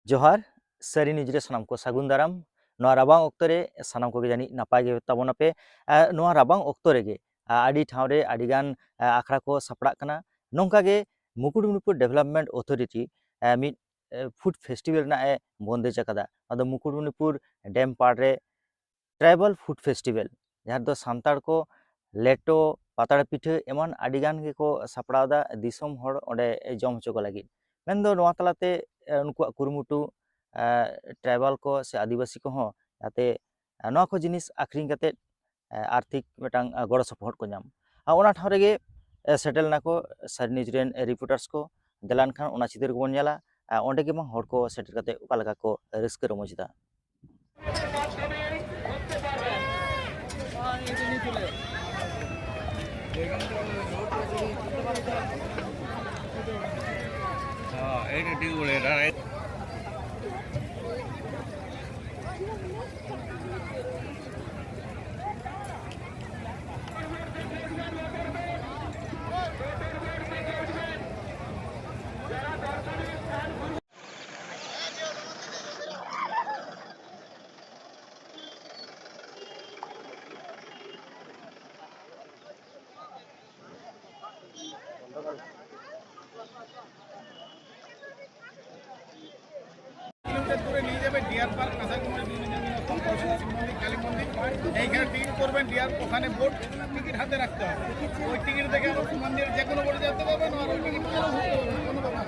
जोहार सारी निजरे सानाम को सागुन दाराम नोआ राबांग ऑक्तो रे सानाम को जानी नापाय गे ताबोना पे नोआ राबांग ऑक्तो रे गे आडी ठाव रे आडीगान आखड़ा को सापड़ा कना नोंका गे Mukutmanipur development authority mid food festival ना ए बंदेज अकादा अदो मुकुटमणिपुर डैम पार्ट रे ट्राइबल फूड फेस्टिवल जहाँ दो सान्ताड़ को लेटो पातड़ा पिठे एमन आडीगान गे को सापड़ादा दिसोम हर ओंडे जम हचो को लागिद मेनदो नोआ तलाते उनको कुरुमुटु ट्राइबल को से आदिवासी को हों जाते नोआ को जिनिस आखरिंग काते आर्थिक मिटांग गड़ सपोर्ट को नाम ओना ठाव रेगे सेटल नाको सारी निजरेन रिपोर्टर्स को देलान खान ओना चितर को नेला ओंडे गे मा हर को सेटल काते उका लगा को रिस्क रमोजदा ডিয়ার পার্ক এইখানে টিকিট করবেন ডিয়ার ওখানে বোর্ড টিকিট হাতে রাখতে হবে ওই টিকিট দেখে মন্দির যে কোনো বোর্ডে যেতে পারবেন আর ওই টিকিট কোনো ব্যাপার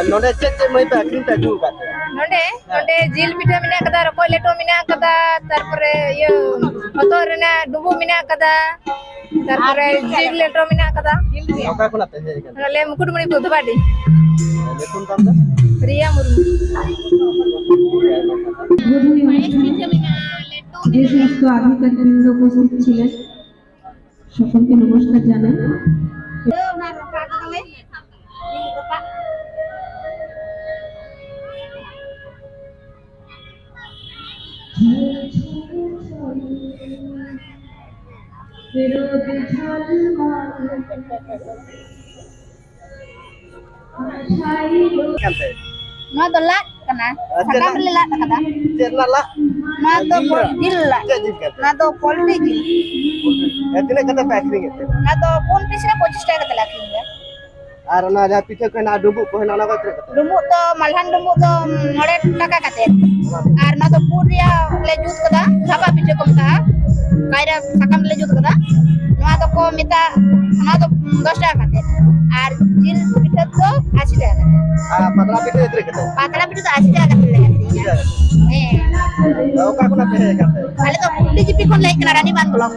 नोडे चेक मई पे आखिरी पे जुल काते नोडे नोडे जिल पिठा मिना कदा रकोय लेटो मिना कदा तारपरे ये हतोर ना डुबु मिना कदा तारपरे जिल लेटो मिना कदा ओका कोना पे हे ले मुकुटमणि बुधबाडी लेकुन ताम प्रिया मुर्मू যে সমস্ত আধিকারিকবৃন্দ উপস্থিত ছিলেন সকলকে নমস্কার জানাই। Nah tolak kena sakam lila kata Cherla nah to jil la nah to polri jil एतने कते पे आखिरी गेते nah to pun pisra 25 টাকা kata laki ya आर ना जा पीछे को ना डुबु को ना ना को dumuk to malhan dumuk to 9 টাকা kate ar nah to puria le jut kada sapa pije ko ka kaira sakam le jut kada nah to ko mita nah to 10 টাকা kate ar jil pita to 80 টাকা kate पतला पीछे इतरे कते patala pita to 80 টাকা kate ओका कोना पे हे कते kali to puli jipi kon lai kena rani ban blok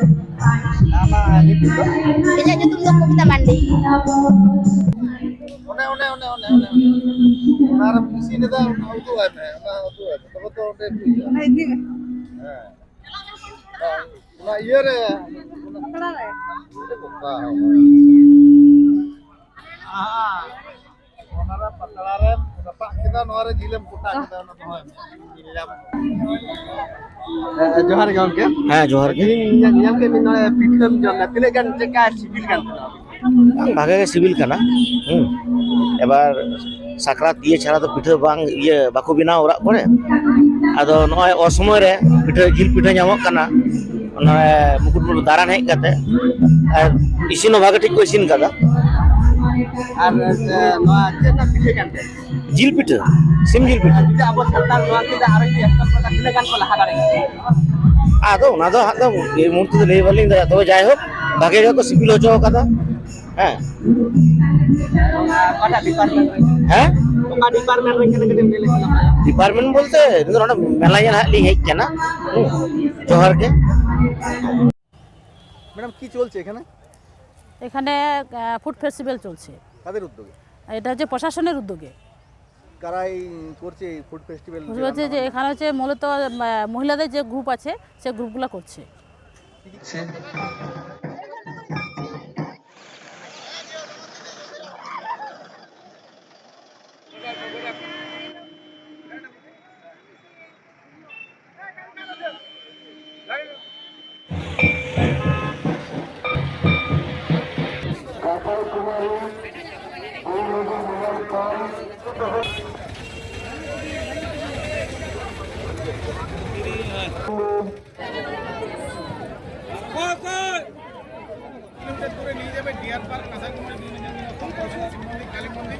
आमा नीति तो ini aja tuh kita mandi ओने नार किसी ने दा उतो है ना उतो है तब तो ओटे nah ini हां ना ये रे pala le हां ओनारा पतला रे बापा kita नोरे जिलम पुटा kita ना तो है जोहार गांव के हाँ जोहार के नियम के मिन पीठम जो ना तिने गन चका सिविल गन भागे के सिविल कना एबार साकरात दिए छाड़ा तो पिठे बांग ये बाको बिना ओरा करे आदो नय असमय रे पिठे जिल पिठे नामक कना ओना मुकुटमणिपुर दारान हेज काते इसिनो भागे ठीक को इसिन कदा आर नोआ चेना पीठे गन जिल पिठे सिम जिल पिठे kita abo santal नोआ के आर ये स्तर पर तिने गन को लहा दारे आदो ना दो हादो ये मूर्ति तो नहीं बोलिंग दा तो जाय हो भागे को सिविल होचो कदा हैं कटा डिपार्टमेंट हैं ओका डिपार्टमेंट रे कने कने मेले डिपार्टमेंट बोलते नोडा मेला जन हाली हेज कना जोहार के ম্যাডাম কি চলছে এখানে এখানে ফুড ফেস্টিভ্যাল চলছে কাদের উদ্যোগে এটা হচ্ছে প্রশাসনের উদ্যোগে কারাই করছে ফুড ফেস্টিভ্যাল হচ্ছে যে এখানে হচ্ছে মূলত মহিলাদের যে গ্রুপ আছে সেই গ্রুপগুলো করছে কিলোমিটার দূরে নিয়ে যাবে ডিয়ার পার্ক, কাঁসাকুমারী বিনোদন মন্দির, কালী মন্দির।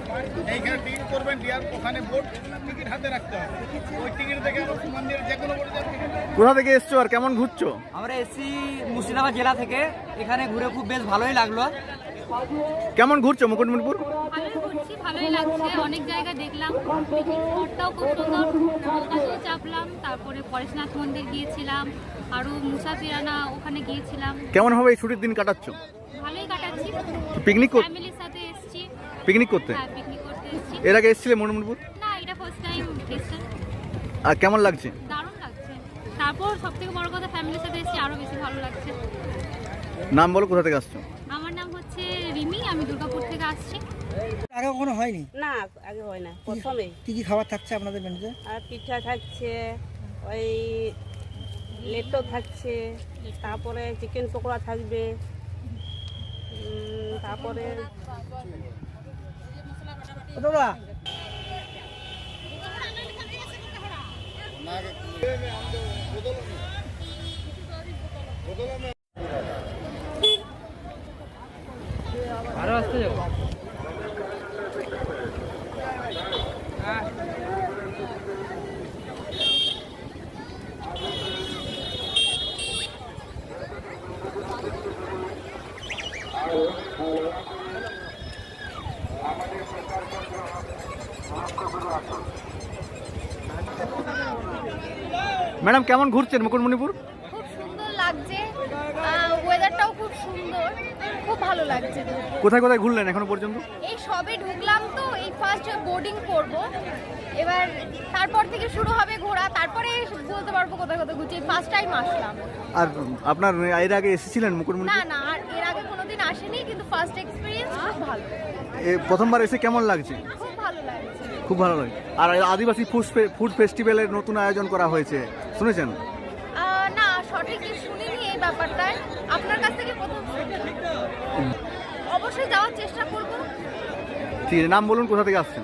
এইখানে টিকিট করবেন ডিয়ার, ওখানে বোট টিকিট হাতে রাখতে হবে। ওই টিকিট দেখে আমরা মন্দির যে কোনো বোটে যাবে। কোথা থেকে এসছো আর কেমন ঘুরছো? আমরা এসছি মুর্শিদাবাদ জেলা থেকে। এখানে ঘুরে খুব বেশ ভালোই লাগলো। কেমন ঘুরছো মুকুটমণিপুর? ভালোই ঘুরছি, ভালোই লাগছে। অনেক জায়গা দেখলাম, পিকনিক স্পটটাও খুব সুন্দর। নৌকাতেও চাপলাম, তারপরে পরেশনাথ মন্দির গিয়েছিলাম, আরও মুসাফিরানা ওখানে গিয়েছিলাম। কেমন হবে এই ছুটির দিন কাটাচ্ছো? ভালোই কাটাচ্ছি। পিকনিক ফ্যামিলির সাথে এসছি। পিকনিক করতে? হ্যাঁ, পিকনিক করতে এসছি। এর আগে এসেছিলে মুকুটমণিপুর? না, এটা ফার্স্ট টাইম এসছি। আর কেমন লাগছে? দারুণ লাগছে। তারপর সব থেকে বড় কথা, ফ্যামিলির সাথে এসছি, আরও বেশি ভালো লাগছে। নাম বলো, কোথা থেকে আসছো? আমার নাম হচ্ছে রিমি, আমি দুর্গাপুর থেকে আসছি। আগে কখনো হয়নি? না, আগে হয় না, প্রথমে। কি কি খাবার থাকছে আপনাদের মেনুতে? আর পিঠা থাকছে, ওই লেটো থাকছে, তারপরে চিকেন পকোড়া থাকবে, তারপরে আরো আসতে যাবো। ম্যাডাম কেমন ঘুরছেন মুকুটমণিপুর? খুব সুন্দর লাগছে, ওয়েদারটাও খুব সুন্দর, খুব ভালো লাগছে। কোথায় কোথায় ঘুরলেন এখনো পর্যন্ত? এই সবে ঢুকলাম তো, এই ফার্স্ট বোর্ডিং করব, এবার তারপর থেকে শুরু হবে ঘোরা, তারপরে বলতে পারবো কোথায় কোথায় ঘুরছি। ফার্স্ট টাইম আসলাম। আর আপনার এর আগে এসেছিলেন না মুকুটমণিপুর? না, আর এর আগে কোনোদিন আসেনি, কিন্তু ফার্স্ট এক্সপিরিয়েন্স খুব ভালো, প্রথমবার এসে কেমন লাগছে? খুব ভালো লাগছে। খুব ভালো লাগে। আর আদিবাসী ফুড ফেস্টিভ্যালের নতুন আয়োজন করা হয়েছে, শুনেছেন? না, সঠিক শুনিনি এই ব্যাপারটায়, আপনার কাছ থেকে প্রথম শুনলাম। অবশ্যই যাওয়ার চেষ্টা করব। ঠিক আছে, নাম বলুন, কোথা থেকে আসছেন?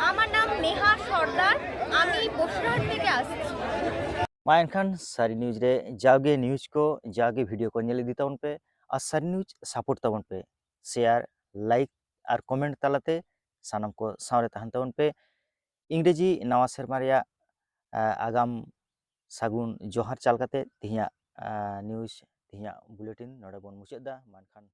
আমার নাম নেহা সর্দার, আমি বসিরহাট থেকে আসছি। मा एनखान सारी न्यूज रे जागे न्यूज को जागे वीडियो को नेले दी ताबन पे और सारी न्यूज सपोर्ट ताबन पे शेयर लाइक और कमेंट तालाते सानम को सावरे तहन ताबन पे इंग्रेजी नवा सेरमारिया आगाम सागुन जोहार चालकाते तिहिया न्यूज तिहिया बुलेटिन नोडे बन मुचादा मानखान।